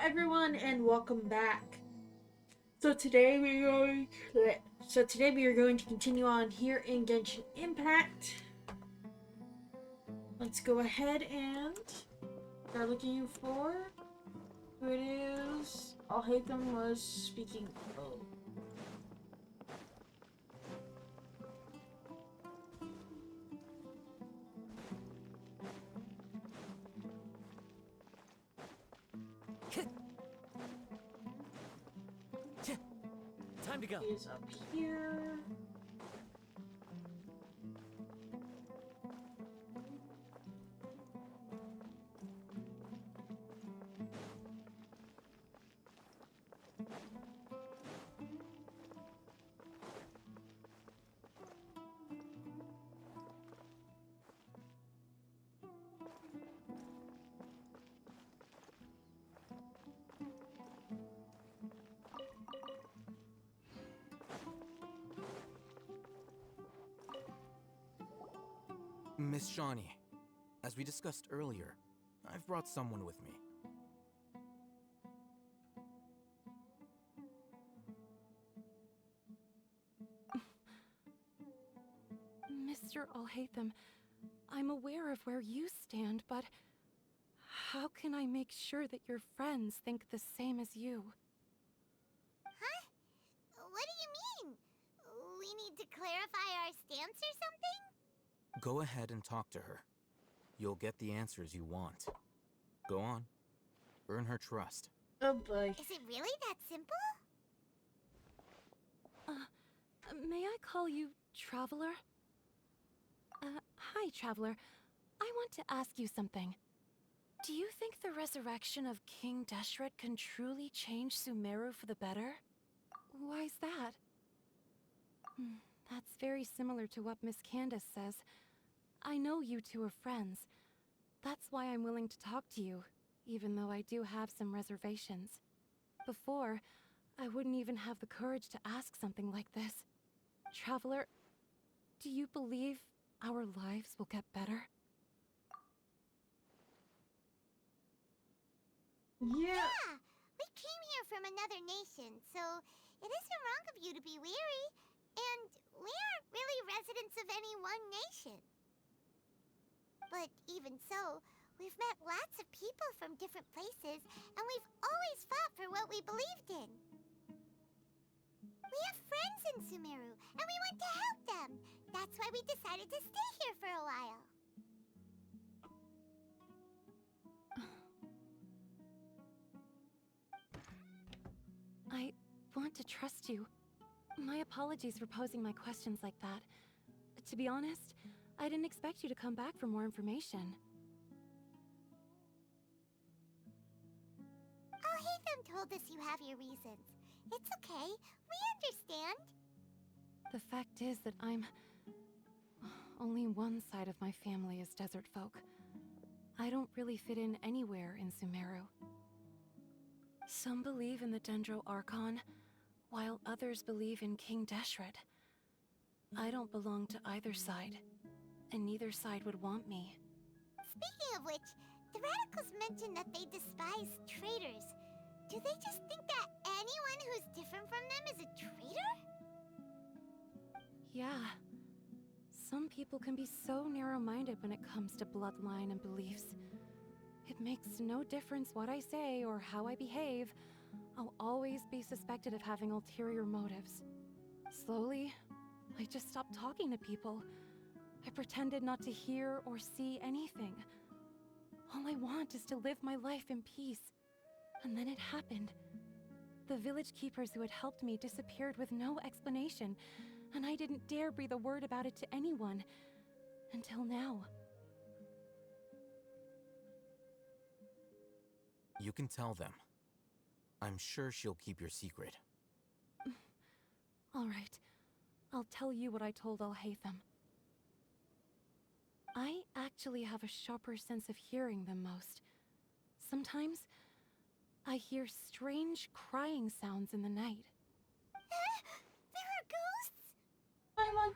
everyone and welcome back. Today we are going to continue on here in Genshin Impact. Let's go ahead and start looking for who it is. I'll hate them was speaking. Oh. Time to go. He is up here. Miss Shawnee, as we discussed earlier, I've brought someone with me. Mr. Alhaitham, I'm aware of where you stand, but how can I make sure that your friends think the same as you? Huh? What do you mean? We need to clarify our stance or something? Go ahead and talk to her. You'll get the answers you want. Go on. Earn her trust. Oh boy. Is it really that simple? May I call you Traveler? Hi, Traveler. I want to ask you something. Do you think the resurrection of King Deshret can truly change Sumeru for the better? Why's that? That's very similar to what Miss Candace says. I know you two are friends. That's why I'm willing to talk to you, even though I do have some reservations. Before, I wouldn't even have the courage to ask something like this. Traveler, do you believe our lives will get better? Yeah. We came here from another nation, so it isn't wrong of you to be weary. And we aren't really residents of any one nation. But even so, we've met lots of people from different places, and we've always fought for what we believed in. We have friends in Sumeru, and we want to help them. That's why we decided to stay here for a while. I want to trust you. My apologies for posing my questions like that. To be honest, I didn't expect you to come back for more information. Alhaitham told us you have your reasons. It's okay. We understand. The fact is that only one side of my family is desert folk. I don't really fit in anywhere in Sumeru. Some believe in the Dendro Archon, while others believe in King Deshret. I don't belong to either side, and neither side would want me. Speaking of which, the radicals mentioned that they despise traitors. Do they just think that anyone who's different from them is a traitor? Yeah. Some people can be so narrow-minded when it comes to bloodline and beliefs. It makes no difference what I say or how I behave. I'll always be suspected of having ulterior motives. Slowly, I just stopped talking to people. I pretended not to hear or see anything. All I want is to live my life in peace. And then it happened. The village keepers who had helped me disappeared with no explanation, and I didn't dare breathe a word about it to anyone. Until now. You can tell them. I'm sure she'll keep your secret. All right. I'll tell you what I told Alhaitham. I actually have a sharper sense of hearing than most. Sometimes, I hear strange crying sounds in the night. There are ghosts?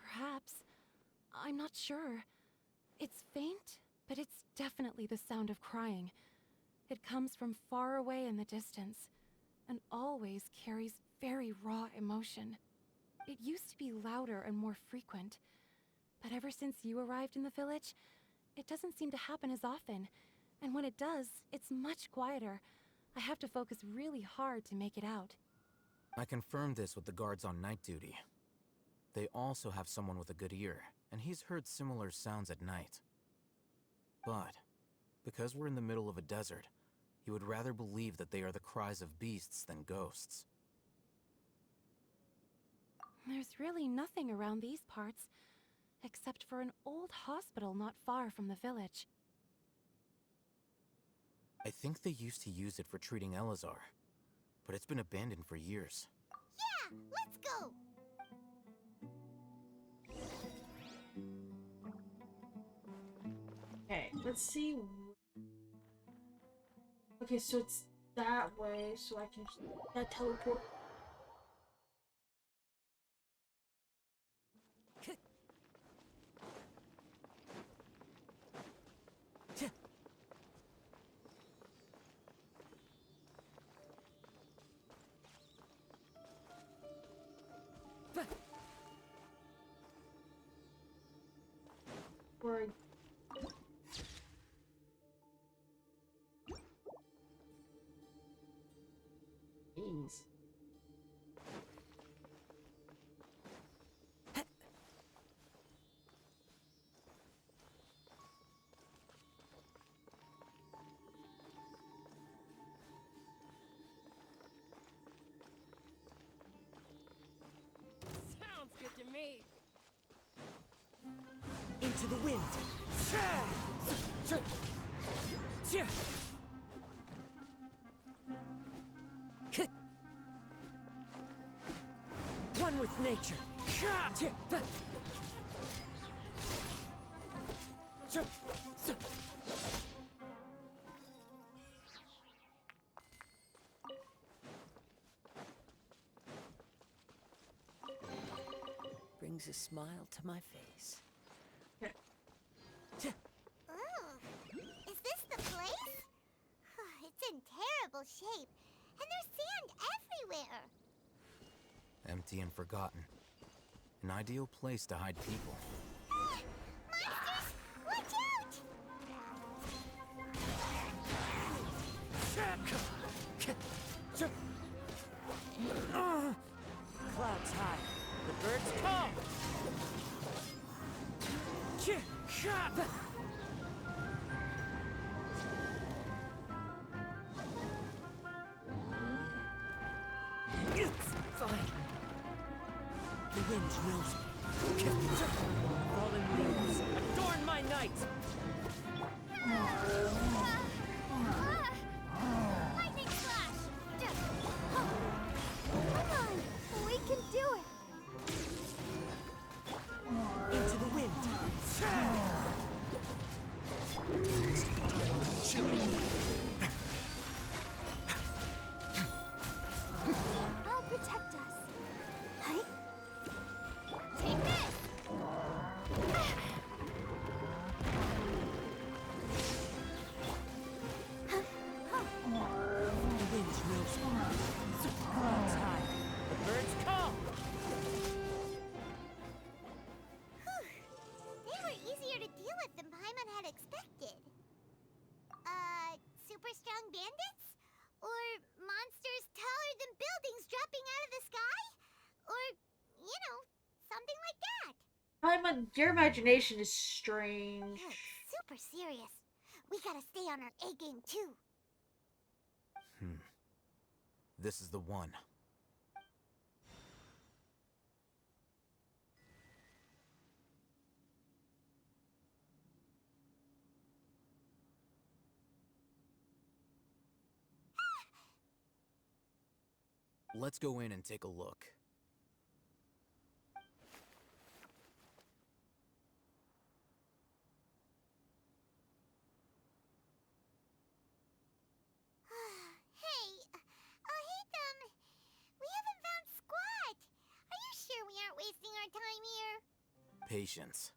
Perhaps. I'm not sure. It's faint, but it's definitely the sound of crying. It comes from far away in the distance, and always carries very raw emotion. It used to be louder and more frequent, but ever since you arrived in the village, it doesn't seem to happen as often, and when it does, it's much quieter. I have to focus really hard to make it out. I confirmed this with the guards on night duty. They also have someone with a good ear, and he's heard similar sounds at night. But, because we're in the middle of a desert, he would rather believe that they are the cries of beasts than ghosts. There's really nothing around these parts, except for an old hospital not far from the village. I think they used to use it for treating Elazar, but it's been abandoned for years. Yeah, let's go. Okay, let's see. Okay, so it's that way, so I can that teleport. Where Jeez. Sounds good to me. Into the wind. One with nature. Brings a smile to my face. Ooh, is this the place? It's in terrible shape, and there's sand everywhere. Empty and forgotten. An ideal place to hide people. Monsters, watch out! Clouds high. The birds call. It's fine. The wind knows me. Fallen leaves adorn my night. Lightning flash! Come on, we can do it. Into the wind. I'll protect us. Hey? Take this! The wind knows me. Clouds high. The birds call. They were easier to deal with than Paimon had expected. Super strong bandits? Or monsters taller than buildings dropping out of the sky? Or, you know, something like that. Your imagination is strange. Look, super serious. We gotta stay on our A game too. This is the one. Let's go in and take a look. Hey, we haven't found squat. Are you sure we aren't wasting our time here? Patience.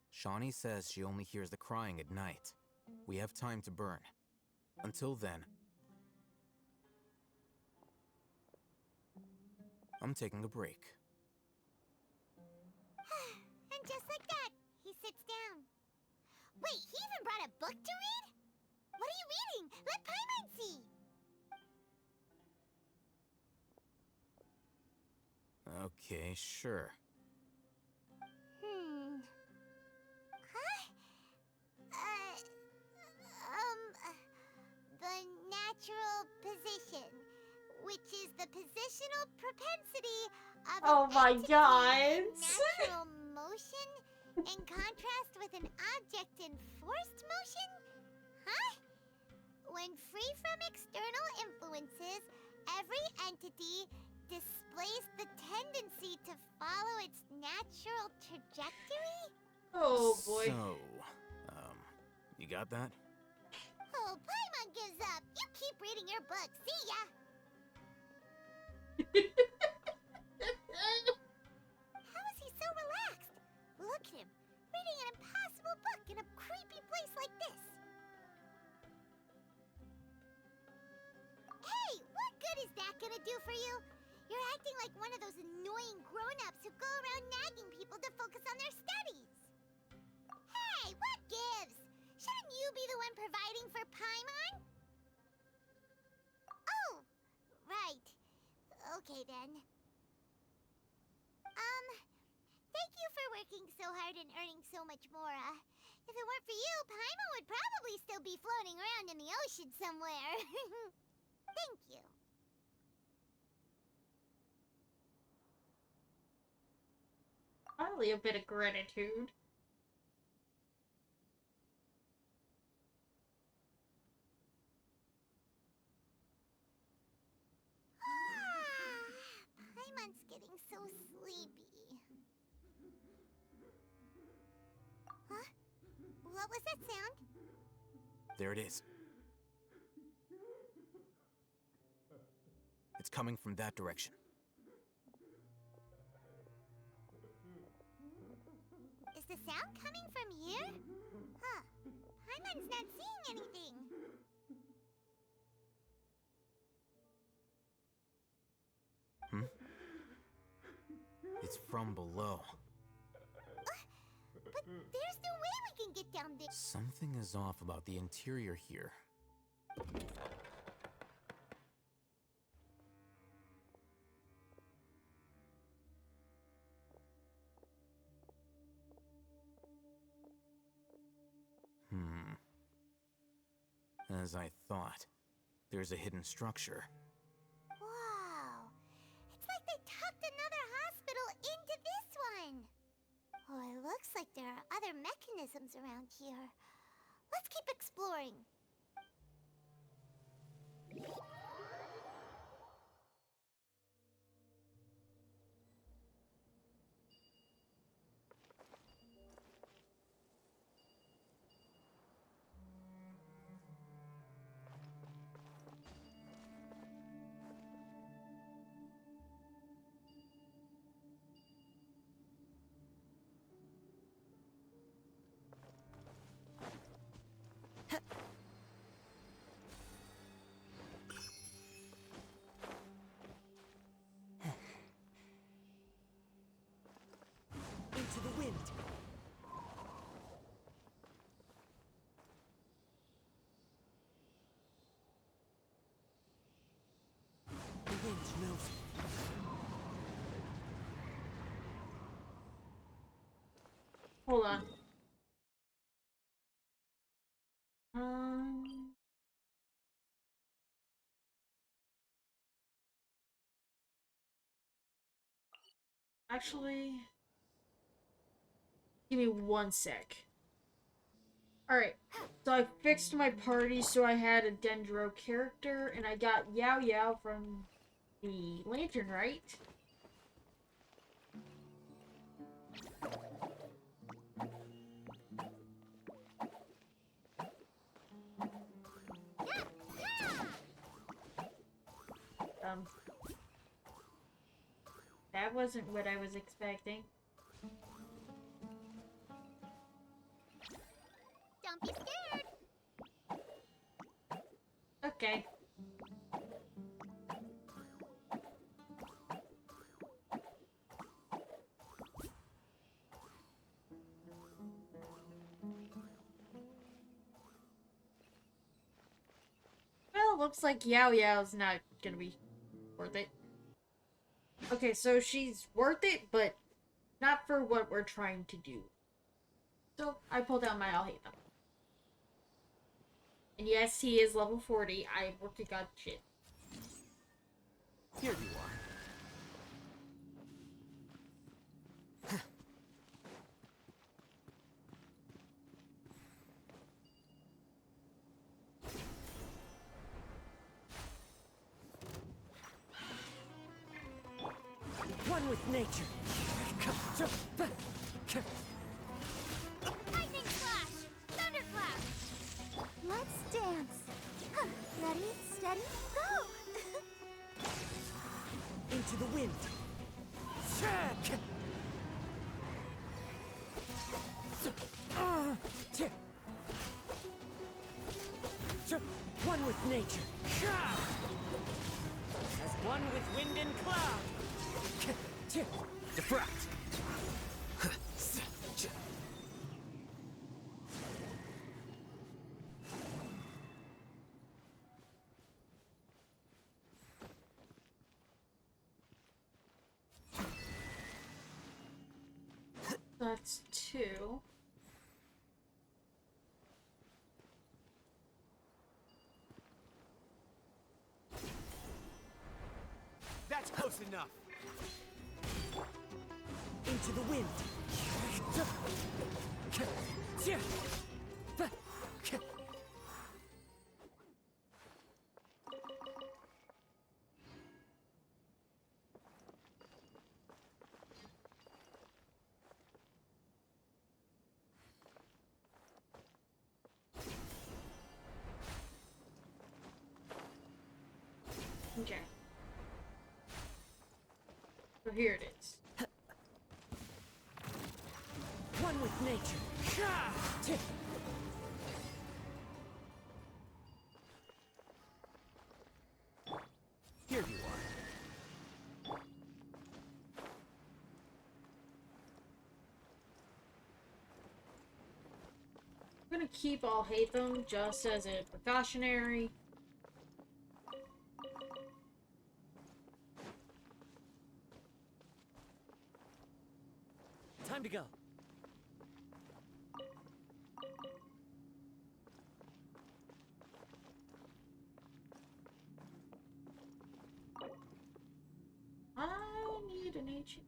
Shawnee says she only hears the crying at night. We have time to burn. Until then, I'm taking a break. And just like that, he sits down. Wait, he even brought a book to read? What are you reading? Let Paimon see! Okay, sure. Huh? The natural position, which is the positional propensity of Oh an my entity god. in natural motion in contrast with an object in forced motion? Huh? When free from external influences, every entity displays the tendency to follow its natural trajectory? Oh boy. So, you got that? Oh, Paimon gives up. You keep reading your book. See ya. How is he so relaxed? Look at him, reading an impossible book in a creepy place like this. Hey, what good is that gonna do for you? You're acting like one of those annoying grown-ups who go around nagging people to focus on their studies. Hey, what gives? Shouldn't you be the one providing for Paimon? Oh, right. Okay then. Thank you for working so hard and earning so much more. If it weren't for you, Paimon would probably still be floating around in the ocean somewhere. Thank you. Finally, a bit of gratitude. Paimon's getting so sleepy. Huh? What was that sound? There it is. It's coming from that direction. Is the sound coming from here? Huh. Paimon's not seeing anything. It's from below. But there's no way we can get down there. Something is off about the interior here. As I thought, there's a hidden structure. Wow. It's like they tucked another hospital into this one. Oh, it looks like there are other mechanisms around here. Let's keep exploring. Into the wind. The wind knows it. Hold on. Actually, give me one sec. Alright, so I fixed my party so I had a Dendro character, and I got Yao Yao from the Lantern, right? That wasn't what I was expecting. Don't be scared. looks like Yao Yao's not gonna be worth it. Okay, so she's worth it, but not for what we're trying to do. So I pulled out my I'll hate them. And yes, he is level 40. I worked to god shit. Here you are. One with nature. Lightning flash! Thunder flash! Let's dance. Huh. Ready, steady, go! Into the wind. One with nature. As one with wind and cloud. Defract. That's 2. That's close enough. Into the wind. Okay. So here it is. One with nature. Here you are. I'm gonna keep I'll hate them just as a precautionary. Time to go. I need an ancient.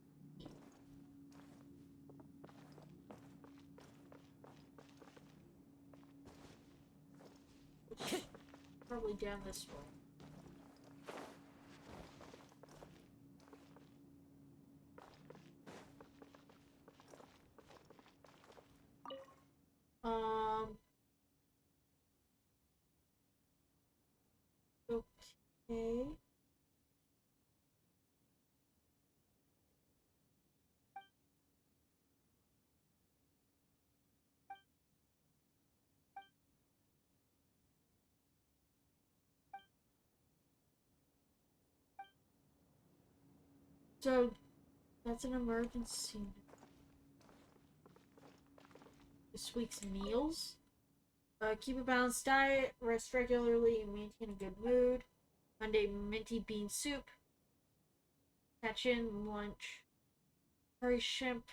Probably down this way. Okay. So, that's an emergency. This week's meals. Keep a balanced diet, rest regularly, and maintain a good mood. Monday, minty bean soup. Catch-in lunch. Curry shrimp,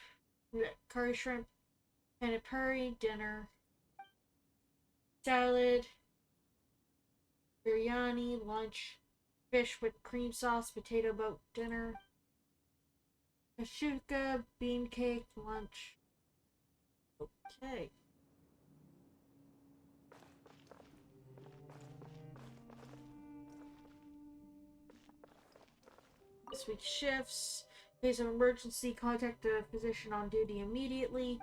penne curry, dinner. Salad. Biryani, lunch. Fish with cream sauce, potato boat, dinner. Kashuka, bean cake, lunch. Okay. This week's shifts. In case of emergency, contact the physician on duty immediately.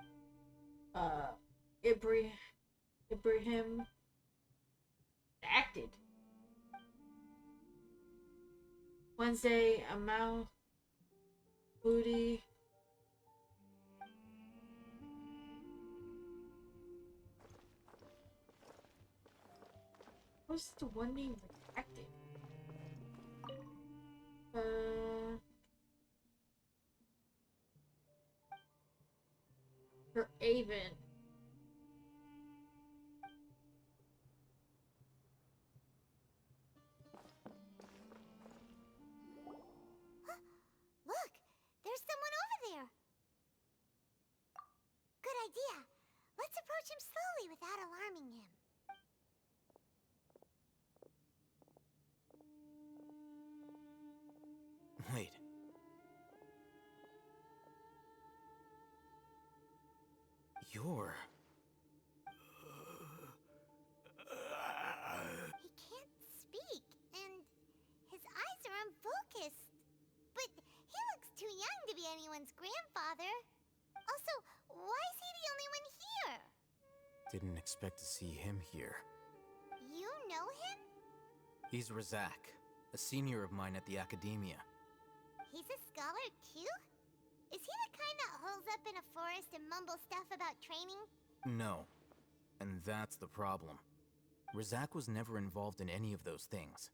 Ibrahim acted. Wednesday, Amal Booty. What's the one name acted? For Avon. sure. He can't speak, and his eyes are unfocused. But he looks too young to be anyone's grandfather. Also, why is he the only one here? Didn't expect to see him here. You know him? He's Razak, a senior of mine at the academia. He's a scholar too? Is he the kind that holes up in a forest and mumbles stuff about training? No. And that's the problem. Razak was never involved in any of those things.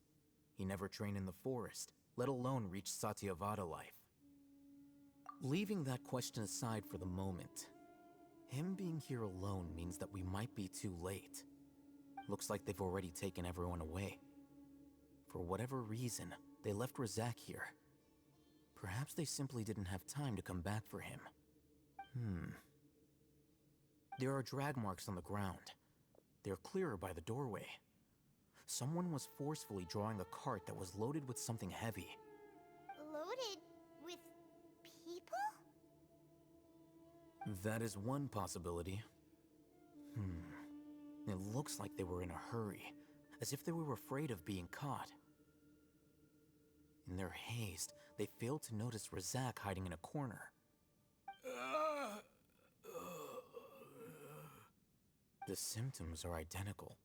He never trained in the forest, let alone reach Satyavada life. Leaving that question aside for the moment, him being here alone means that we might be too late. Looks like they've already taken everyone away. For whatever reason, they left Razak here. Perhaps they simply didn't have time to come back for him. There are drag marks on the ground. They're clearer by the doorway. Someone was forcefully drawing a cart that was loaded with something heavy. Loaded with people? That is one possibility. It looks like they were in a hurry, as if they were afraid of being caught. In their haste, they failed to notice Razak hiding in a corner. The symptoms are identical.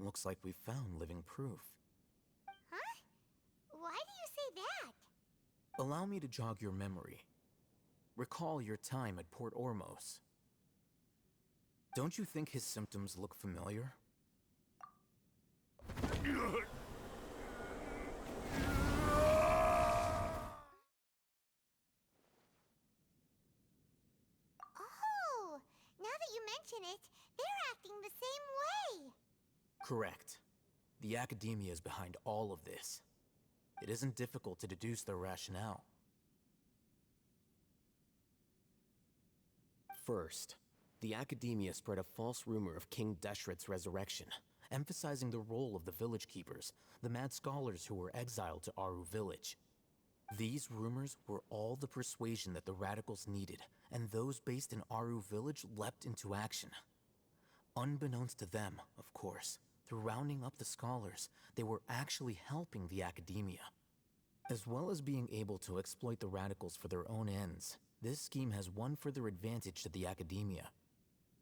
Looks like we found living proof. Huh? Why do you say that? Allow me to jog your memory. Recall your time at Port Ormos. Don't you think his symptoms look familiar? Oh, now that you mention it, they're acting the same way. Correct. The academia is behind all of this. It isn't difficult to deduce their rationale. First, the academia spread a false rumor of King Deshret's resurrection, emphasizing the role of the village keepers, the mad scholars who were exiled to Aru village. These rumors were all the persuasion that the radicals needed, and those based in Aru village leapt into action. Unbeknownst to them, of course, through rounding up the scholars, they were actually helping the academia. As well as being able to exploit the radicals for their own ends, this scheme has one further advantage to the academia.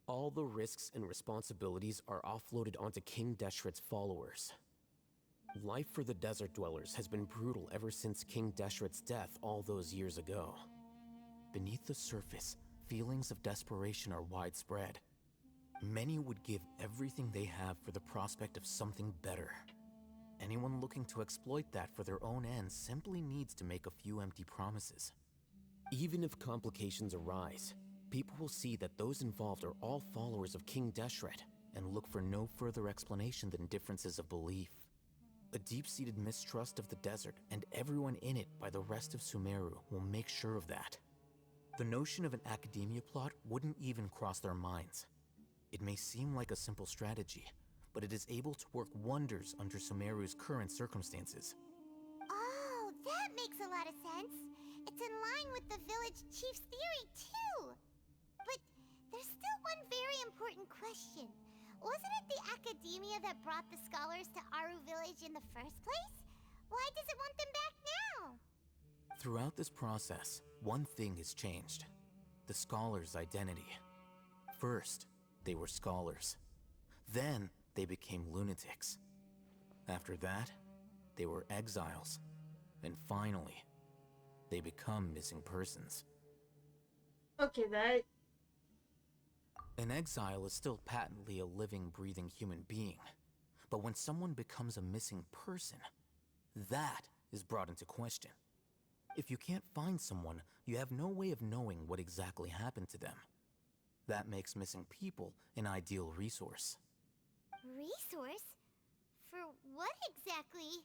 All the risks and responsibilities are offloaded onto King Deshret's followers. Life for the desert dwellers has been brutal ever since King Deshret's death all those years ago. Beneath the surface, feelings of desperation are widespread. Many would give everything they have for the prospect of something better. Anyone looking to exploit that for their own ends simply needs to make a few empty promises. Even if complications arise, people will see that those involved are all followers of King Deshret and look for no further explanation than differences of belief. A deep-seated mistrust of the desert and everyone in it by the rest of Sumeru will make sure of that. The notion of an academia plot wouldn't even cross their minds. It may seem like a simple strategy, but it is able to work wonders under Sumeru's current circumstances. Oh, that makes a lot of sense. It's in line with the village chief's theory, too. But there's still one very important question. Wasn't it the academia that brought the scholars to Aru village in the first place? Why does it want them back now? Throughout this process, one thing has changed. The scholars' identity. First, they were scholars. Then, they became lunatics. After that, they were exiles. And finally, they become missing persons. Okay, that... An exile is still patently a living, breathing human being. But when someone becomes a missing person, that is brought into question. If you can't find someone, you have no way of knowing what exactly happened to them. That makes missing people an ideal resource. Resource? For what exactly?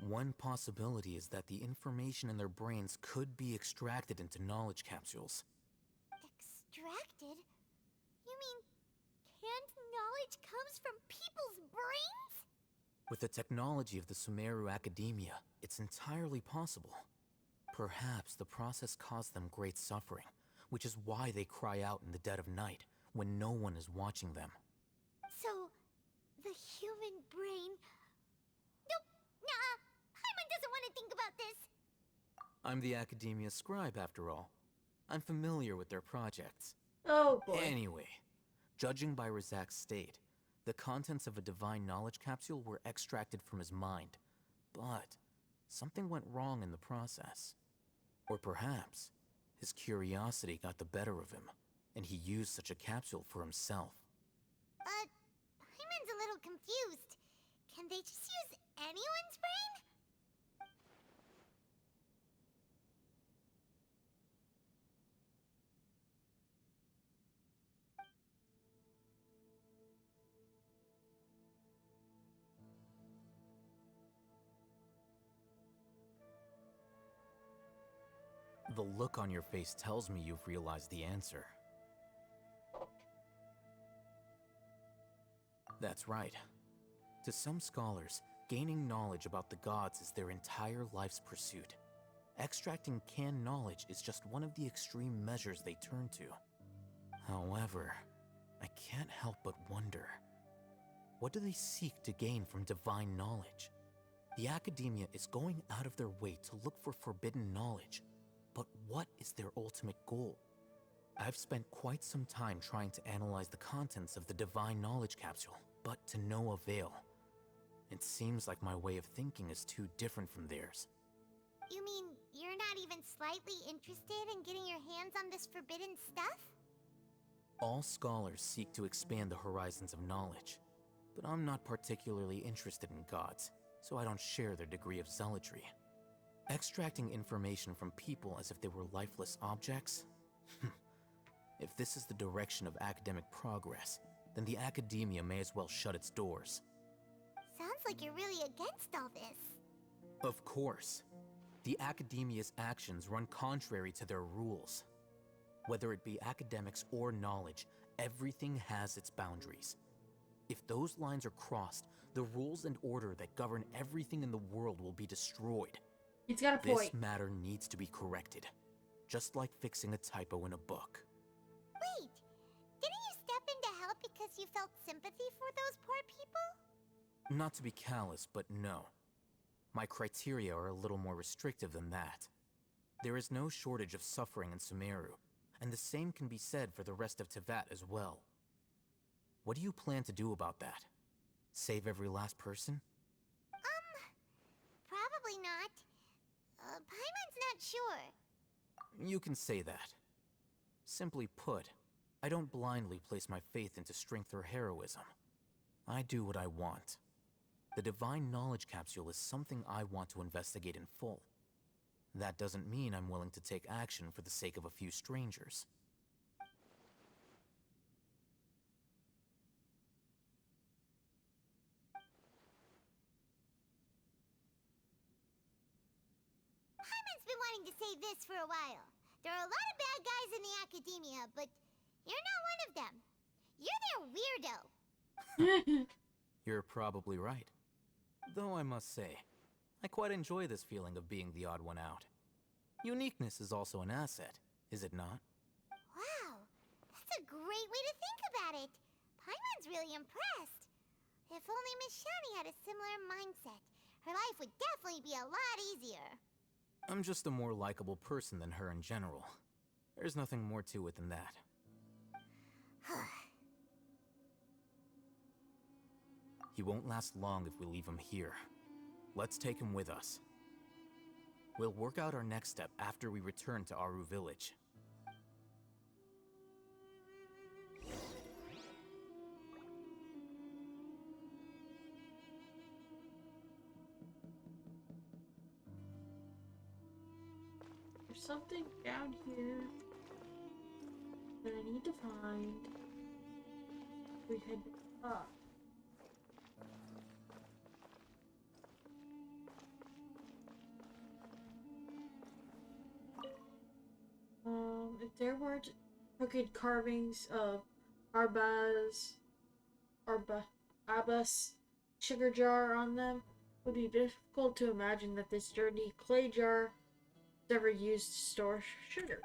One possibility is that the information in their brains could be extracted into knowledge capsules. Extracted? You mean canned knowledge comes from people's brains? With the technology of the Sumeru Academia, it's entirely possible. Perhaps the process caused them great suffering, which is why they cry out in the dead of night when no one is watching them. So, the human brain... Nope, nah, Paimon doesn't want to think about this. I'm the Academia scribe, after all. I'm familiar with their projects. Oh boy. Anyway, judging by Razak's state, the contents of a divine knowledge capsule were extracted from his mind. But something went wrong in the process. Or perhaps his curiosity got the better of him, and he used such a capsule for himself. Paimon's a little confused. Can they just use anyone's brain? The look on your face tells me you've realized the answer. That's right. To some scholars, gaining knowledge about the gods is their entire life's pursuit. Extracting canned knowledge is just one of the extreme measures they turn to. However, I can't help but wonder, what do they seek to gain from divine knowledge? The Academia is going out of their way to look for forbidden knowledge, but what is their ultimate goal? I've spent quite some time trying to analyze the contents of the divine knowledge capsule, but to no avail. It seems like my way of thinking is too different from theirs. You mean you're not even slightly interested in getting your hands on this forbidden stuff? All scholars seek to expand the horizons of knowledge, but I'm not particularly interested in gods, so I don't share their degree of zealotry. Extracting information from people as if they were lifeless objects? If this is the direction of academic progress, then the Academia may as well shut its doors. Sounds like you're really against all this. Of course. The Academia's actions run contrary to their rules. Whether it be academics or knowledge, everything has its boundaries. If those lines are crossed, the rules and order that govern everything in the world will be destroyed. He's got a point. This matter needs to be corrected, just like fixing a typo in a book. Wait, didn't you step in to help because you felt sympathy for those poor people? Not to be callous, but no. My criteria are a little more restrictive than that. There is no shortage of suffering in Sumeru, and the same can be said for the rest of Teyvat as well. What do you plan to do about that? Save every last person? Probably not. Paimon's not sure. You can say that. Simply put, I don't blindly place my faith into strength or heroism. I do what I want. The divine knowledge capsule is something I want to investigate in full. That doesn't mean I'm willing to take action for the sake of a few strangers. Paimon's been wanting to say this for a while. There are a lot of bad guys in the Academia, but you're not one of them. You're their weirdo. You're probably right. Though I must say, I quite enjoy this feeling of being the odd one out. Uniqueness is also an asset, is it not? Wow, that's a great way to think about it. Paimon's really impressed. If only Miss Shani had a similar mindset, her life would definitely be a lot easier. I'm just a more likable person than her in general. There's nothing more to it than that. He won't last long if we leave him here. Let's take him with us. We'll work out our next step after we return to Aru Village. There's something down here that I need to find. We head up. If there weren't crooked carvings of Abbas sugar jar on them, it would be difficult to imagine that this dirty clay jar was ever used to store sugar.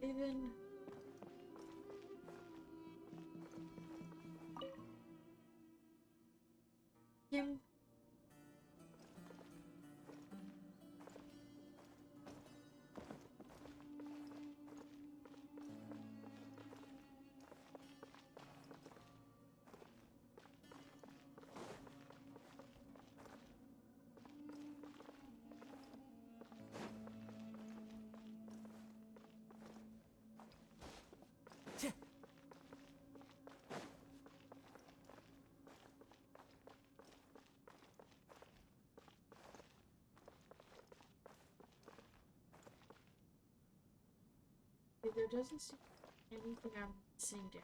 Even... Kim... There doesn't seem anything I'm missing down.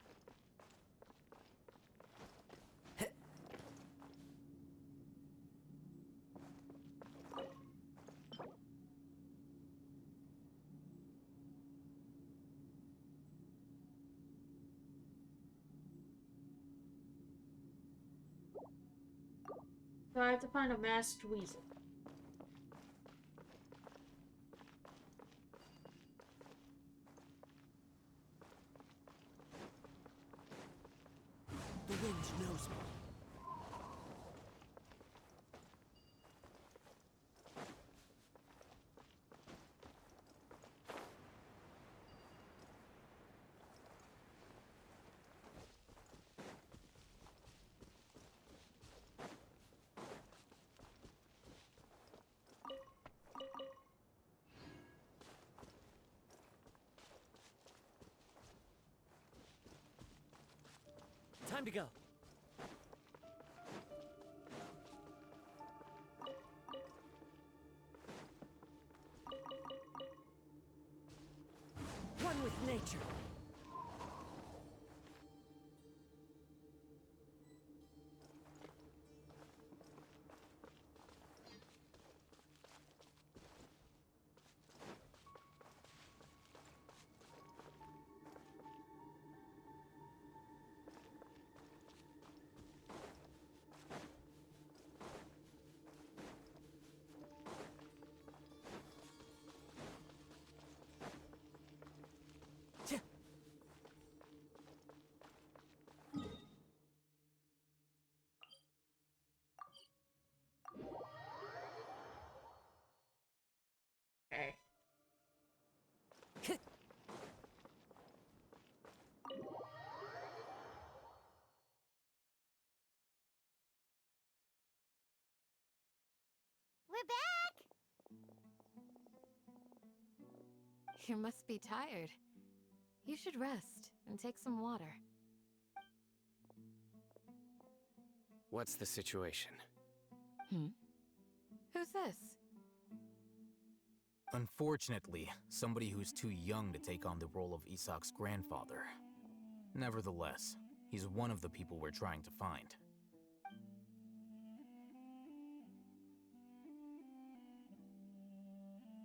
So I have to find a masked weasel. The wind knows me. Time to go. One with nature. Okay. We're back! You must be tired. You should rest and take some water. What's the situation? Who's this? Unfortunately, somebody who's too young to take on the role of Isak's grandfather. Nevertheless, he's one of the people we're trying to find.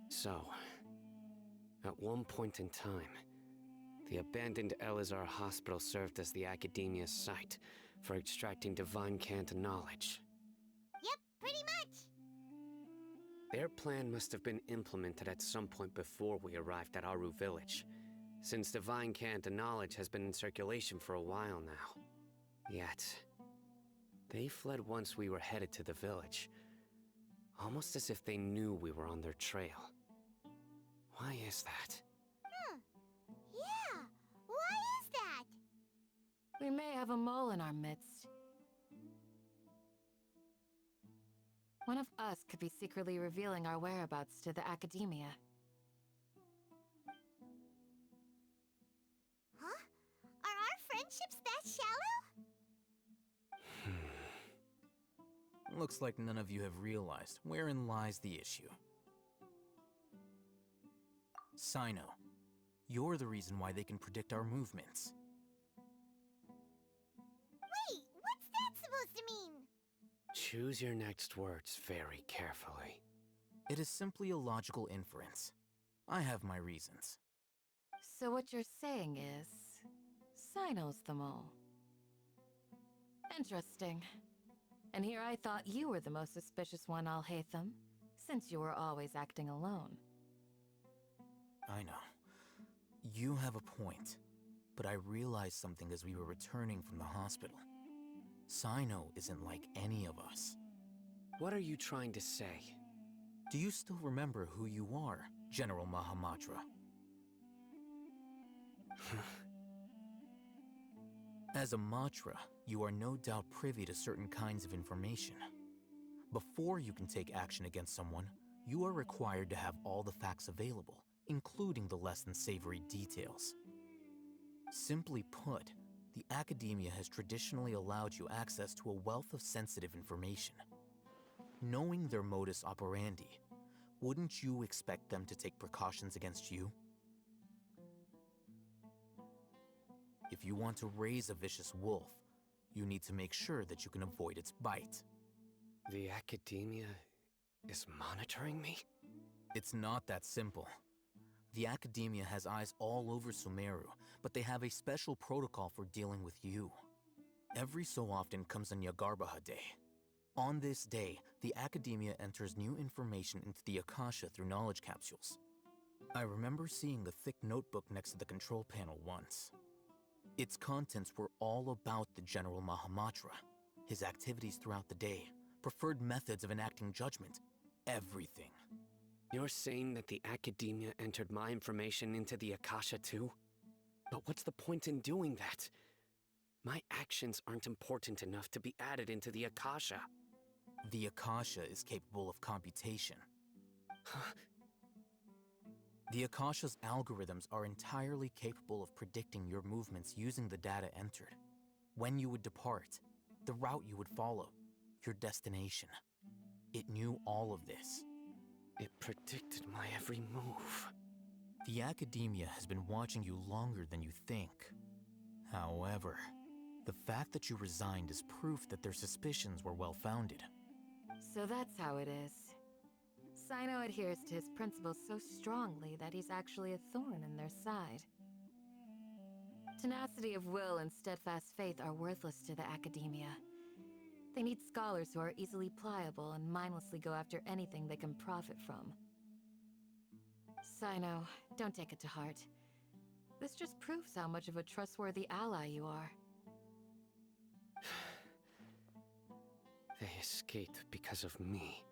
So, at one point in time, the abandoned Elazar Hospital served as the Academia's site for extracting divine cant knowledge. Yep, pretty much! Their plan must have been implemented at some point before we arrived at Aru Village, since divine cant knowledge has been in circulation for a while now. Yet, they fled once we were headed to the village, almost as if they knew we were on their trail. Why is that? Yeah, why is that? We may have a mole in our midst. One of us could be secretly revealing our whereabouts to the Academia. Huh? Are our friendships that shallow? Looks like none of you have realized wherein lies the issue. Sino, you're the reason why they can predict our movements. Wait, what's that supposed to mean? Choose your next words very carefully. It is simply a logical inference. I have my reasons. So what you're saying is... Sino's the mole. Interesting. And here I thought you were the most suspicious one, Alhaitham, since you were always acting alone. I know. You have a point, but I realized something as we were returning from the hospital. Sino isn't like any of us. What are you trying to say? Do you still remember who you are, General Mahamatra? As a Matra, you are no doubt privy to certain kinds of information. Before you can take action against someone, you are required to have all the facts available, including the less than savory details. Simply put, the academia has traditionally allowed you access to a wealth of sensitive information. Knowing their modus operandi, wouldn't you expect them to take precautions against you? If you want to raise a vicious wolf, you need to make sure that you can avoid its bite. The academia is monitoring me? It's not that simple. The academia has eyes all over Sumeru, but they have a special protocol for dealing with you. Every so often comes a Nyagarbaha Day. On this day, the academia enters new information into the Akasha through knowledge capsules. I remember seeing a thick notebook next to the control panel once. Its contents were all about the General Mahamatra, his activities throughout the day, preferred methods of enacting judgment, everything. You're saying that the academia entered my information into the Akasha too? But what's the point in doing that? My actions aren't important enough to be added into the Akasha. The Akasha is capable of computation. Huh? The Akasha's algorithms are entirely capable of predicting your movements using the data entered. When you would depart, the route you would follow, your destination. It knew all of this. It predicted my every move. The academia has been watching you longer than you think. However, the fact that you resigned is proof that their suspicions were well-founded. So that's how it is. Sino adheres to his principles so strongly that he's actually a thorn in their side. Tenacity of will and steadfast faith are worthless to the academia. They need scholars who are easily pliable and mindlessly go after anything they can profit from. Sino, don't take it to heart. This just proves how much of a trustworthy ally you are. They escaped because of me.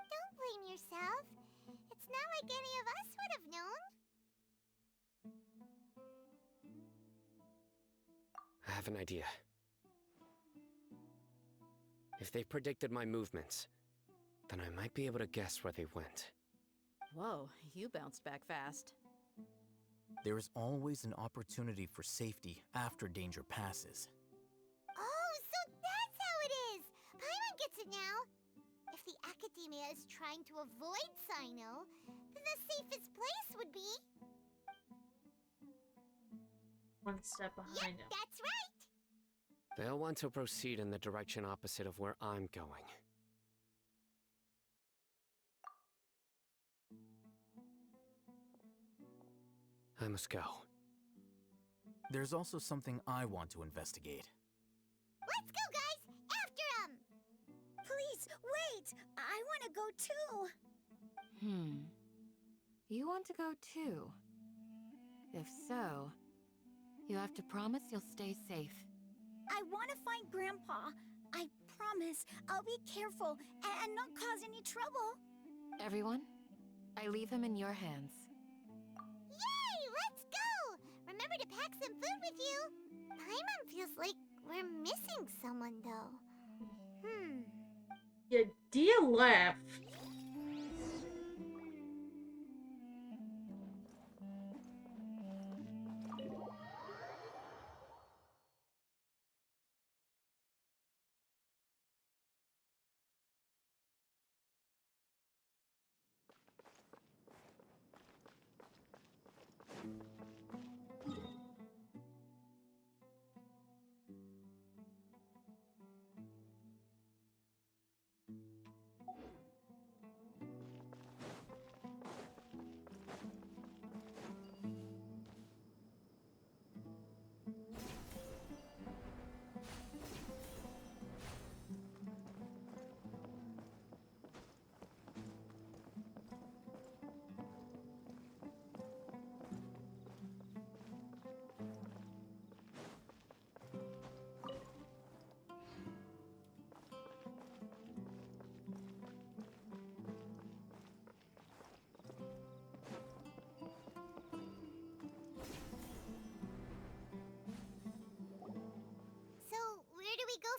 Don't blame yourself. It's not like any of us would have known. I have an idea. If they predicted my movements, then I might be able to guess where they went. Whoa, you bounced back fast. There is always an opportunity for safety after danger passes. Oh, so that's how it is! Paimon gets it now! If the academia is trying to avoid Sino, then the safest place would be... One step behind him. That's right! They'll want to proceed in the direction opposite of where I'm going. I must go. There's also something I want to investigate. Let's go, guys! After him! Please, wait! I want to go too! You want to go too? If so, you have to promise you'll stay safe. I want to find Grandpa. I promise I'll be careful and not cause any trouble. Everyone, I leave him in your hands. Yay! Let's go! Remember to pack some food with you! Paimon feels like we're missing someone, though. Yeah, Dia left.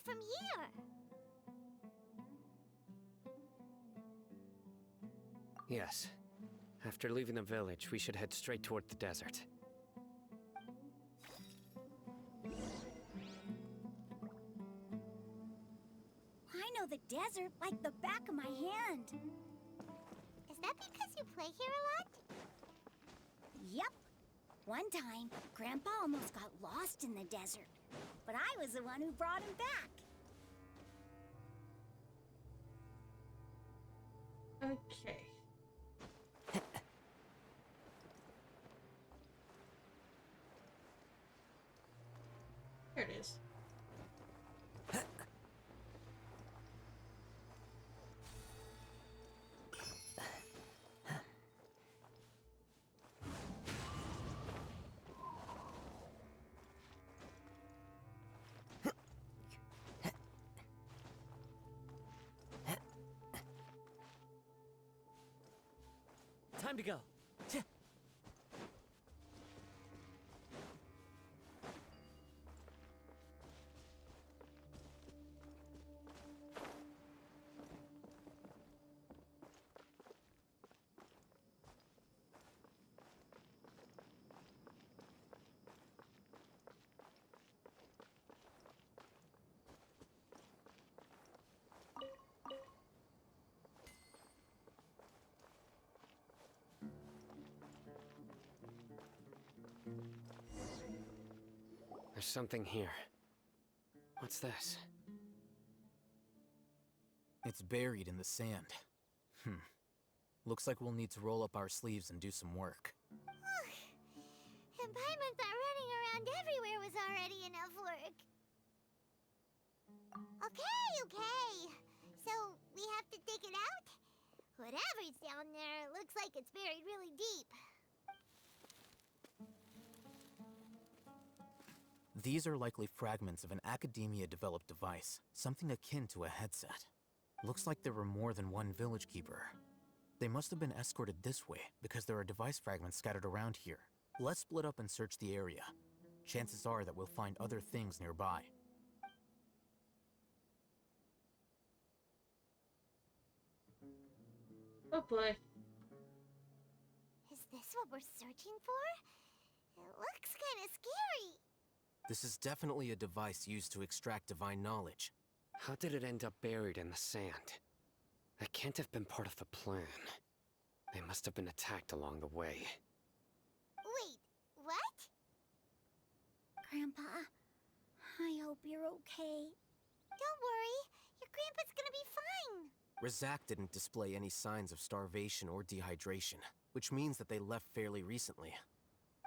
from here. Yes. After leaving the village, we should head straight toward the desert. I know the desert like the back of my hand. Is that because you play here a lot? Yep. One time, Grandpa almost got lost in the desert, but I was the one who brought him back. Okay. Here it is. Time to go. There's something here. What's this? It's buried in the sand. Looks like we'll need to roll up our sleeves and do some work. And Paimon thought running around everywhere was already enough work. Okay. So, we have to dig it out? Whatever's down there looks like it's buried really deep. These are likely fragments of an academia-developed device, something akin to a headset. Looks like there were more than one village keeper. They must have been escorted this way because there are device fragments scattered around here. Let's split up and search the area. Chances are that we'll find other things nearby. Oh boy. Is this what we're searching for? It looks kind of scary. This is definitely a device used to extract divine knowledge. How did it end up buried in the sand? That can't have been part of the plan. They must have been attacked along the way. Wait, what? Grandpa, I hope you're okay. Don't worry, your grandpa's gonna be fine. Razak didn't display any signs of starvation or dehydration, which means that they left fairly recently.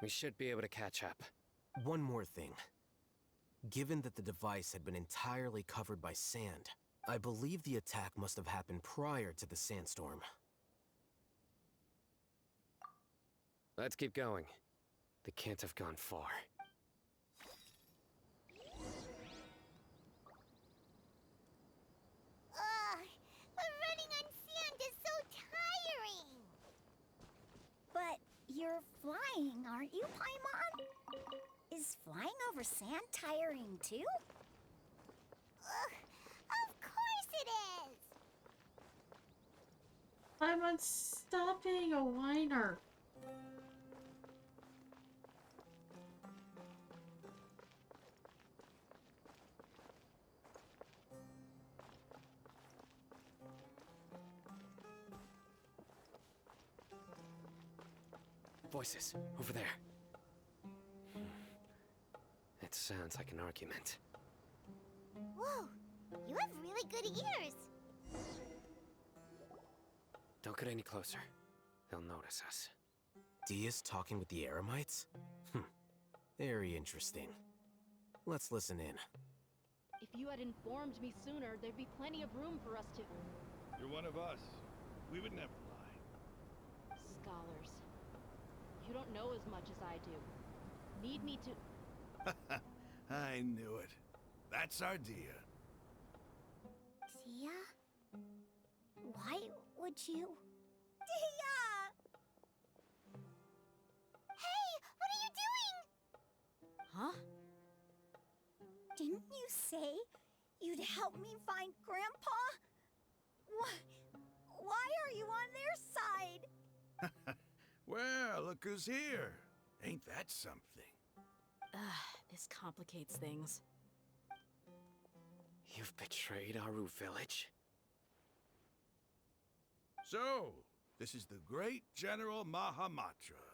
We should be able to catch up. One more thing. Given that the device had been entirely covered by sand, I believe the attack must have happened prior to the sandstorm. Let's keep going. They can't have gone far. Ugh, but running on sand is so tiring. But you're flying, aren't you, Paimon? Is flying over sand tiring too? Ugh, of course it is. I'm on stop being a whiner. Voices, over there. It sounds like an argument. Whoa, you have really good ears. Don't get any closer. They'll notice us. Dia's talking with the Eremites? Very interesting. Let's listen in. If you had informed me sooner, there'd be plenty of room for us to... You're one of us. We would never lie. Scholars. You don't know as much as I do. Need me to... I knew it. That's our Dia. Dia? Why would you? Dia! Hey, what are you doing? Huh? Didn't you say you'd could help me find Grandpa? Why are you on their side? Well, look who's here. Ain't that something? This complicates things. You've betrayed Aru Village? So, this is the great General Mahamatra.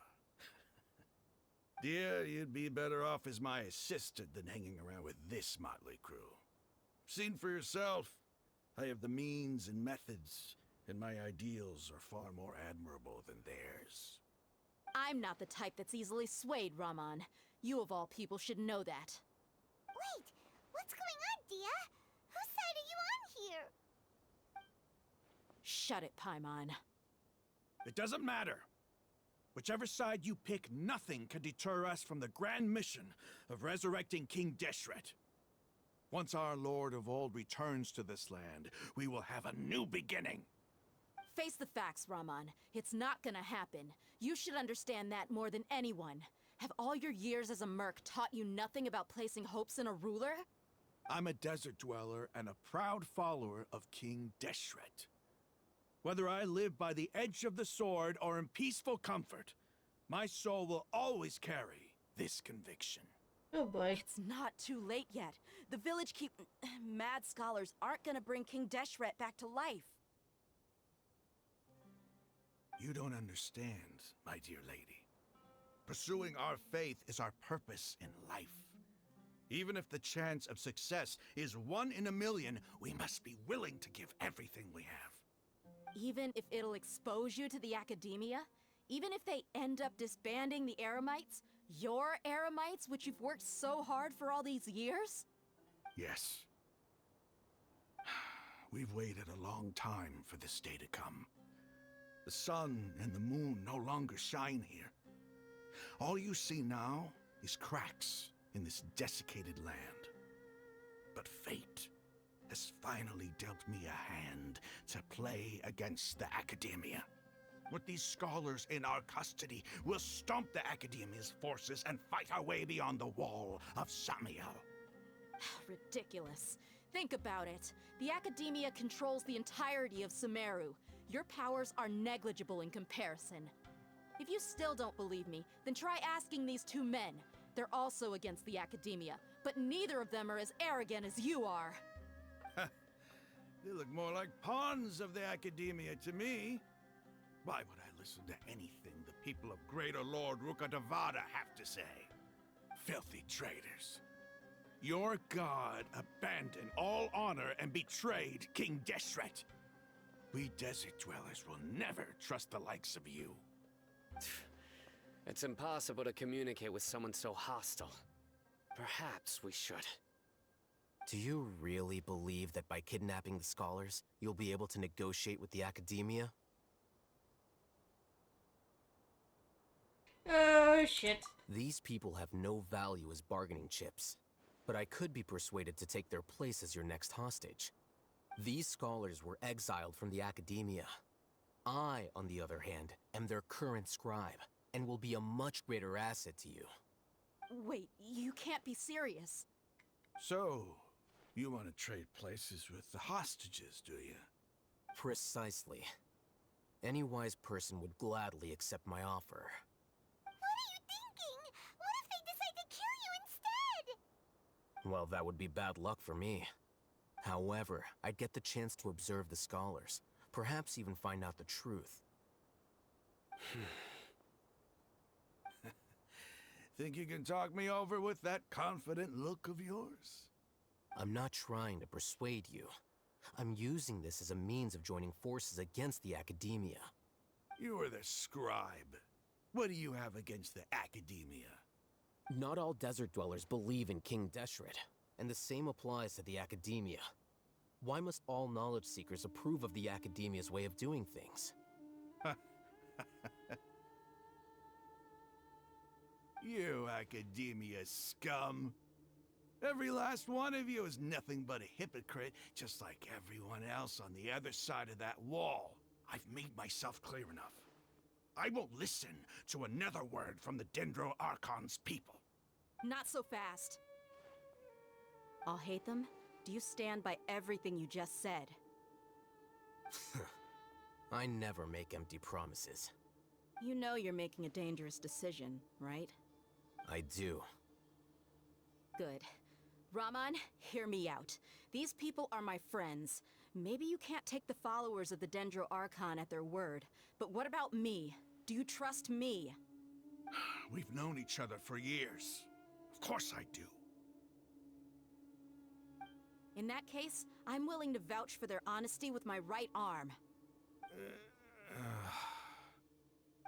Dear, you'd be better off as my assistant than hanging around with this motley crew. Seen for yourself, I have the means and methods, and my ideals are far more admirable than theirs. I'm not the type that's easily swayed, Raman. You of all people should know that. Wait, what's going on, Dia? Whose side are you on here? Shut it, Paimon. It doesn't matter. Whichever side you pick, nothing can deter us from the grand mission of resurrecting King Deshret. Once our Lord of Old returns to this land, we will have a new beginning. Face the facts, Raman. It's not gonna happen. You should understand that more than anyone. Have all your years as a merc taught you nothing about placing hopes in a ruler? I'm a desert dweller and a proud follower of King Deshret. Whether I live by the edge of the sword or in peaceful comfort, my soul will always carry this conviction. Oh boy. It's not too late yet. The village mad scholars aren't gonna bring King Deshret back to life. You don't understand, my dear lady. Pursuing our faith is our purpose in life. Even if the chance of success is 1 in a million, we must be willing to give everything we have. Even if it'll expose you to the academia? Even if they end up disbanding the Eremites? Your Eremites, which you've worked so hard for all these years? Yes. We've waited a long time for this day to come. The sun and the moon no longer shine here. All you see now is cracks in this desiccated land. But fate has finally dealt me a hand to play against the Academia. With these scholars in our custody, we'll stomp the Academia's forces and fight our way beyond the wall of Samiel. Ridiculous. Think about it. The Academia controls the entirety of Sumeru. Your powers are negligible in comparison. If you still don't believe me, then try asking these 2 men. They're also against the Academia, but neither of them are as arrogant as you are. They look more like pawns of the Academia to me. Why would I listen to anything the people of Greater Lord Rukkhadevada have to say? Filthy traitors. Your god abandoned all honor and betrayed King Deshret. We desert dwellers will never trust the likes of you. It's impossible to communicate with someone so hostile. Perhaps we should. Do you really believe that by kidnapping the scholars, you'll be able to negotiate with the Academia? Oh, shit. These people have no value as bargaining chips, but I could be persuaded to take their place as your next hostage. These scholars were exiled from the Academia. I, on the other hand, am their current scribe, and will be a much greater asset to you. Wait, you can't be serious. So, you want to trade places with the hostages, do you? Precisely. Any wise person would gladly accept my offer. What are you thinking? What if they decide to kill you instead? Well, that would be bad luck for me. However, I'd get the chance to observe the scholars, perhaps even find out the truth. Think you can talk me over with that confident look of yours? I'm not trying to persuade you. I'm using this as a means of joining forces against the Academia. You are the scribe. What do you have against the Academia? Not all desert dwellers believe in King Deshret, and the same applies to the Academia. Why must all knowledge seekers approve of the Academia's way of doing things? You Academia scum. Every last one of you is nothing but a hypocrite, just like everyone else on the other side of that wall. I've made myself clear enough. I won't listen to another word from the Dendro Archon's people. Not so fast. I'll hate them, Do you stand by everything you just said? I never make empty promises. You know you're making a dangerous decision, right? I do. Good. Raman, hear me out. These people are my friends. Maybe you can't take the followers of the Dendro Archon at their word, but what about me? Do you trust me? We've known each other for years. Of course I do. In that case, I'm willing to vouch for their honesty with my right arm.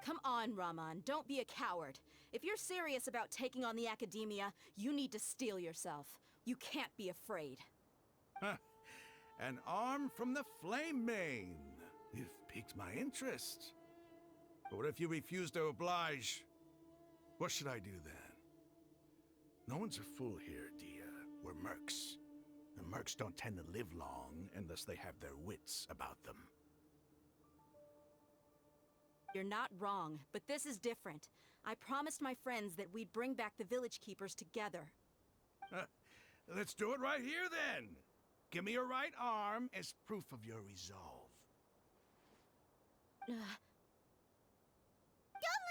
Come on, Raman, don't be a coward. If you're serious about taking on the Academia, you need to steel yourself. You can't be afraid. An arm from the Flame Mane. You've piqued my interest. But what if you refuse to oblige? What should I do then? No one's a fool here, Dia. We're mercs. And mercs don't tend to live long unless they have their wits about them. You're not wrong, but this is different. I promised my friends that we'd bring back the Village Keepers together. Let's do it right here then. Give me your right arm as proof of your resolve. Don't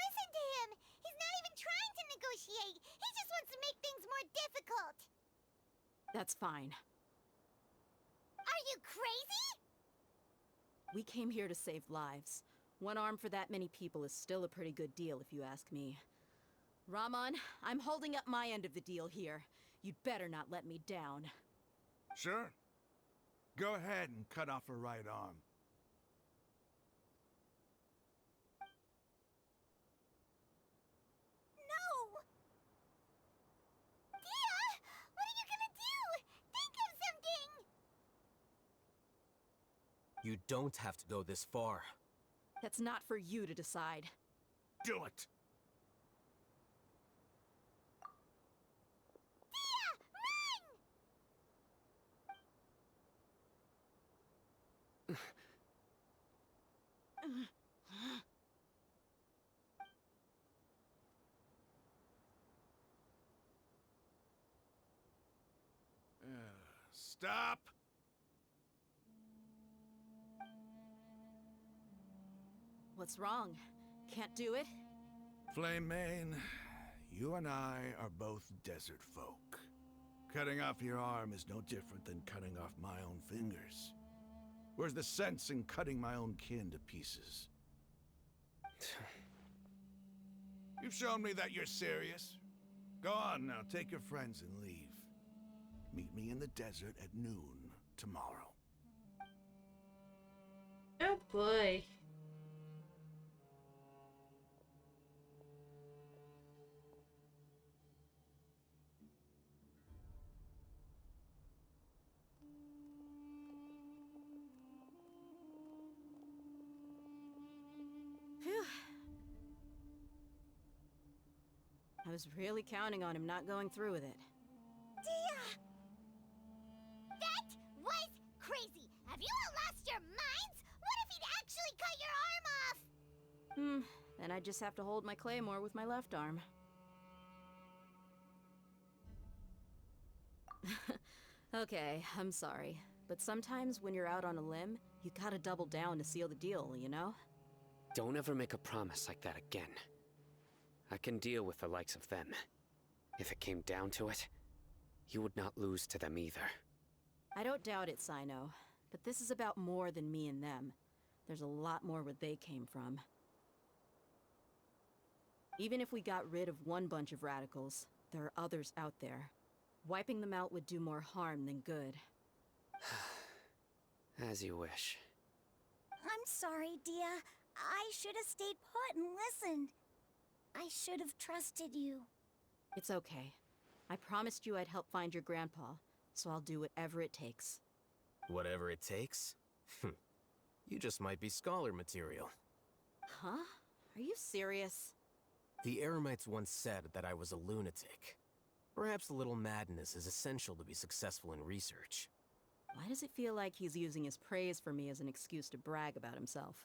listen to him! He's not even trying to negotiate! He just wants to make things more difficult! That's fine. Are you crazy? We came here to save lives. One arm for that many people is still a pretty good deal, if you ask me. Raman, I'm holding up my end of the deal here. You'd better not let me down. Sure. Go ahead and cut off her right arm. No! Dia! What are you gonna do? Think of something! You don't have to go this far. That's not for you to decide. Do it! Stop! What's wrong? Can't do it? Flame Mane, you and I are both desert folk. Cutting off your arm is no different than cutting off my own fingers. Where's the sense in cutting my own kin to pieces? You've shown me that you're serious. Go on now, take your friends and leave. Meet me in the desert at noon tomorrow. Oh boy. Phew. I was really counting on him not going through with it. Dia! That was crazy! Have you all lost your minds? What if he'd actually cut your arm off? Then I just have to hold my claymore with my left arm. Okay, I'm sorry. But sometimes when you're out on a limb, you gotta double down to seal the deal, you know? Don't ever make a promise like that again. I can deal with the likes of them. If it came down to it, you would not lose to them either. I don't doubt it, Sino. But this is about more than me and them. There's a lot more where they came from. Even if we got rid of one bunch of radicals, there are others out there. Wiping them out would do more harm than good. As you wish. I'm sorry, Dia. I should have stayed put and listened. I should have trusted you. It's okay. I promised you I'd help find your grandpa, so I'll do whatever it takes. Whatever it takes? You just might be scholar material. Huh? Are you serious? The Eremites once said that I was a lunatic. Perhaps a little madness is essential to be successful in research. Why does it feel like he's using his praise for me as an excuse to brag about himself?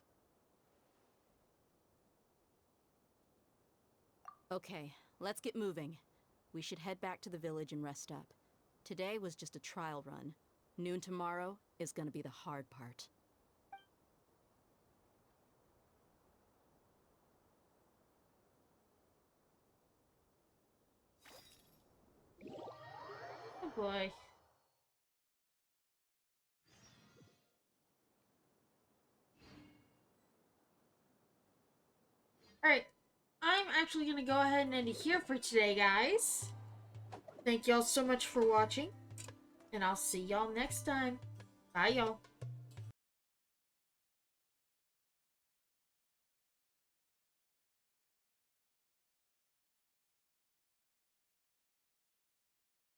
Okay, let's get moving. We should head back to the village and rest up. Today was just a trial run. Noon tomorrow is gonna be the hard part. Oh boy. Alright, I'm actually gonna go ahead and end it here for today, guys. Thank y'all so much for watching, and I'll see y'all next time. Bye, y'all.